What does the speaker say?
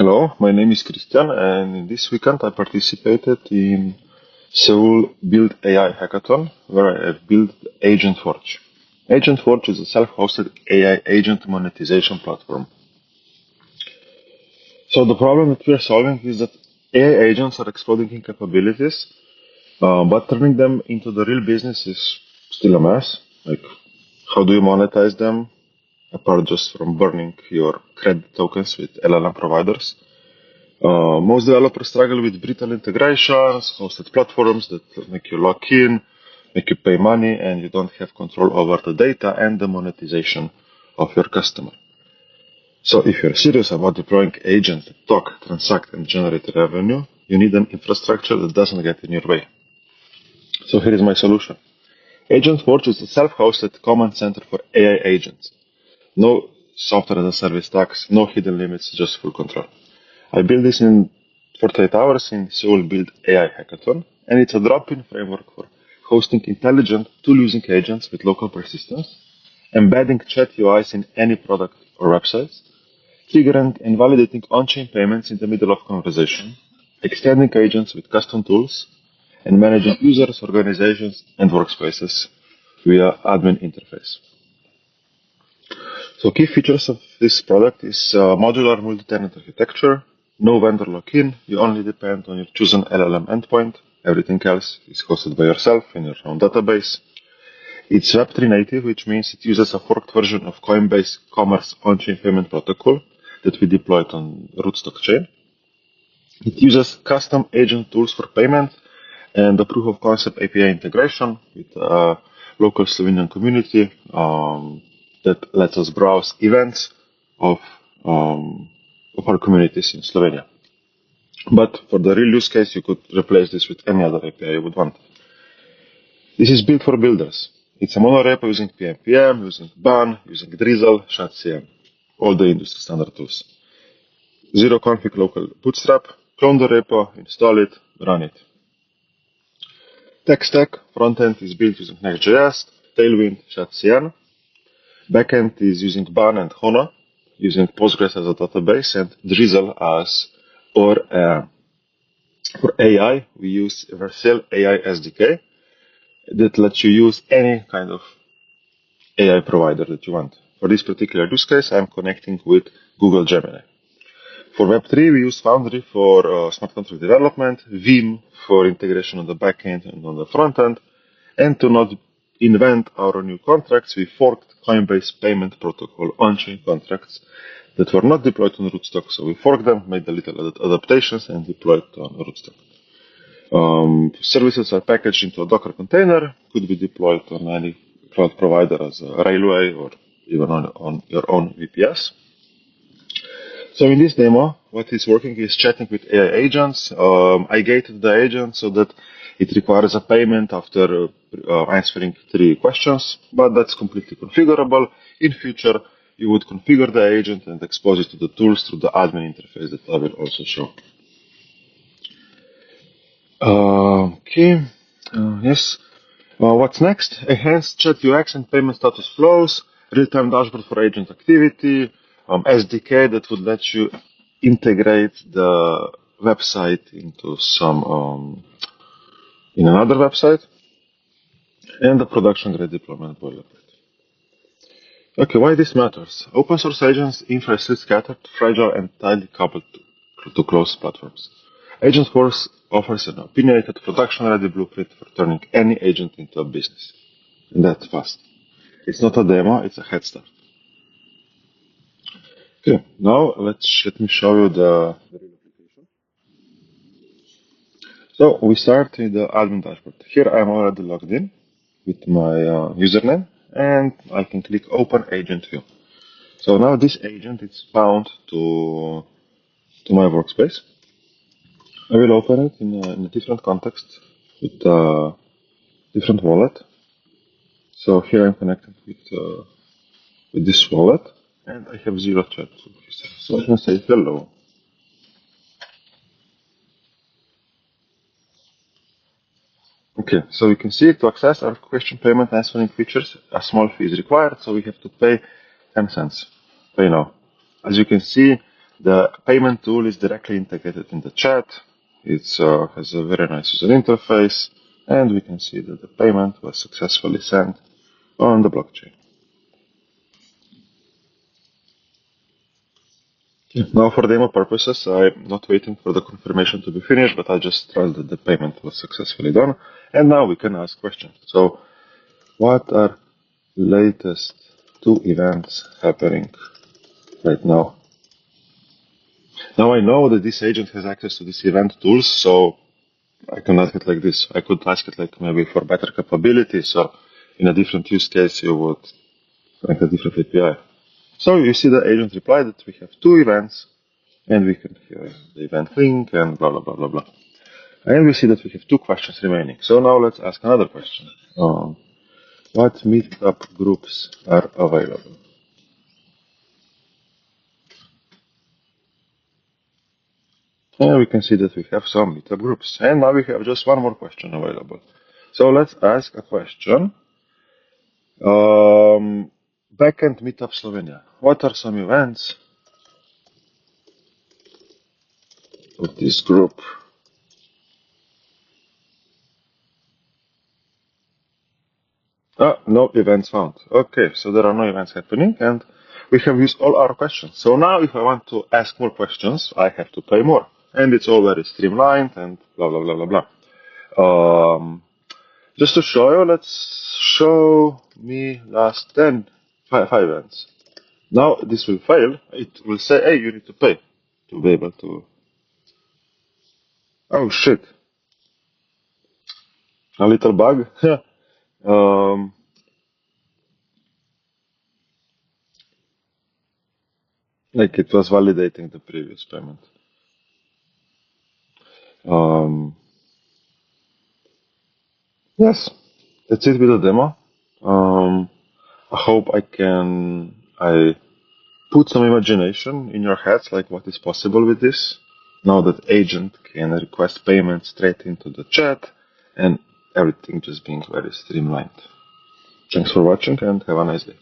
Hello, my name is Christian, and in this weekend I participated in Seoul BuidlAI hackathon, where I have built AgentForge. AgentForge is a self-hosted AI agent monetization platform. So the problem that we are solving is that AI agents are exploding in capabilities, but turning them into the real business is still a mess. Like, how do you monetize them, apart just from burning your credit tokens with LLM providers? Most developers struggle with brittle integrations, hosted platforms that make you log in, make you pay money, and you don't have control over the data and the monetization of your customer. So if you're serious about deploying agents that talk, transact, and generate revenue, you need an infrastructure that doesn't get in your way. So here is my solution. AgentForge is a self-hosted command center for AI agents. No software as a service tax, no hidden limits, just full control. I built this in 48 hours in Seoul BuidlAI hackathon, and it's a drop-in framework for hosting intelligent tool-using agents with local persistence, embedding chat UIs in any product or websites, triggering and validating on-chain payments in the middle of conversation, extending agents with custom tools, and managing users, organizations, and workspaces via admin interface. So key features of this product is modular multi-tenant architecture, no vendor lock-in, you only depend on your chosen LLM endpoint, everything else is hosted by yourself in your own database. It's Web3 native, which means it uses a forked version of Coinbase Commerce on-chain payment protocol that we deployed on Rootstock chain. It uses custom agent tools for payment and a proof of concept API integration with a local Slovenian community that lets us browse events of our communities in Slovenia. But for the real use case, you could replace this with any other API you would want. This is built for builders. It's a monorepo using PnPM, using BAN, using Drizzle, ShadCM, all the industry standard tools. Zero config local bootstrap, clone the repo, install it, run it. Tech stack, frontend is built using Next.js, Tailwind, ShadCN. Backend is using BAN and HONA, using Postgres as a database and Drizzle as, for AI, we use Vercel AI SDK that lets you use any kind of AI provider that you want. For this particular use case, I'm connecting with Google Gemini. For Web3, we use Foundry for smart contract development, Vim for integration on the backend and on the frontend, and to not invent our new contracts, we forked Coinbase payment protocol on-chain contracts that were not deployed on Rootstock. So we forked them, made the little adaptations, and deployed on Rootstock. Services are packaged into a Docker container, could be deployed on any cloud provider as a Railway or even on your own VPS. So in this demo, what is working is chatting with AI agents. I gated the agent so that it requires a payment after answering 3 questions, but that's completely configurable. In future, you would configure the agent and expose it to the tools through the admin interface that I will also show. Yes. What's next? Enhanced chat UX and payment status flows, real-time dashboard for agent activity, SDK that would let you integrate the website into some in another website, and the production-grade deployment boilerplate. Okay, why this matters? Open source agents infra is scattered, fragile, and tightly coupled to closed platforms. AgentForce offers an opinionated production-ready blueprint for turning any agent into a business, and that's fast. It's not a demo; it's a head start. Okay, now let me show you the real application. So we start in the admin dashboard. Here I'm already logged in with my username, and I can click Open Agent View. So now this agent is bound to my workspace. I will open it in a different context with a different wallet. So here I'm connected with this wallet, and I have 0 chat. So I can say hello. Okay, so you can see to access our question payment answering features, a small fee is required, so we have to pay 10 cents. Pay now. As you can see, The payment tool is directly integrated in the chat. It has a very nice user interface, and we can see that the payment was successfully sent on the blockchain. Now, for demo purposes, I'm not waiting for the confirmation to be finished, but I just trust that the payment was successfully done. And now we can ask questions. So, what are latest 2 events happening right now? Now I know that this agent has access to these event tools, so I can ask it like this. I could ask it like maybe for better capabilities, or in a different use case you would connect a different API. So you see the agent replied that we have 2 events, and we can hear the event link and blah, blah, blah, blah, blah. And we see that we have 2 questions remaining. So now let's ask another question. What meetup groups are available? And we can see that we have some meetup groups. And now we have just 1 more question available. So let's ask a question. Backend Meetup Slovenia. What are some events of this group? No events found. Okay, so there are no events happening, and we have used all our questions. So now if I want to ask more questions, I have to pay more. And it's all very streamlined and blah, blah, blah, blah, blah. Just to show you, let's show me last 5 events. Now this will fail. It will say, hey, you need to pay to be able to... Oh, shit. A little bug. Like it was validating the previous payment. Yes, that's it with the demo. I hope I put some imagination in your heads, like what is possible with this. Now that agent can request payment straight into the chat and everything just being very streamlined. Thanks for watching and have a nice day.